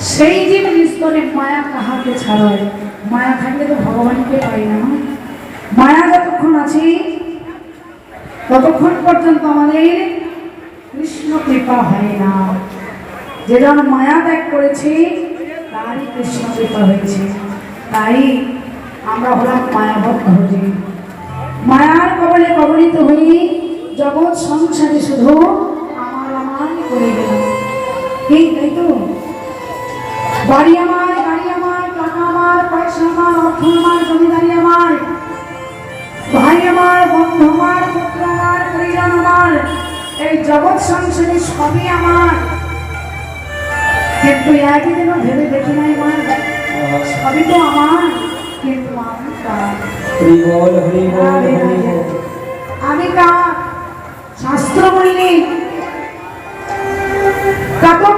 সেই জীব নিস্তরে মায়া কাহাকে ছাড়ায়। মায়া থাকলে তো ভগবানকে পাই না। মায়া যতক্ষণ আছে ততক্ষণ পর্যন্ত আমাদের কৃষ্ণ কৃপা হয় না। যে জন মায়া ত্যাগ করেছে তারই কৃষ্ণ কৃপা হয়েছে। তাই আমরা হলাম মায়াবদ্ধ হয়ে মায়ার কবলে কবলিত হয়ে জগৎ সংসারে শুধু আমার আমার করে গেলাম। এই তাই তো, বাড়ি আমার, গাড়ি আমার, টাকা আমার, পয়সা আমার, অর্থ আমার, জমিদারি আমার, ভাই আমার, বন্ধু আমার, পুত্র আমার, পরিজন আমার, এই জগৎ সংসারে সবই আমার। কিন্তু একই দিনও ভেবে দেখি নাই মা, সবই তো আমার, কিন্তু আমি কার? আমি কার? শাস্ত্র বললি কাতক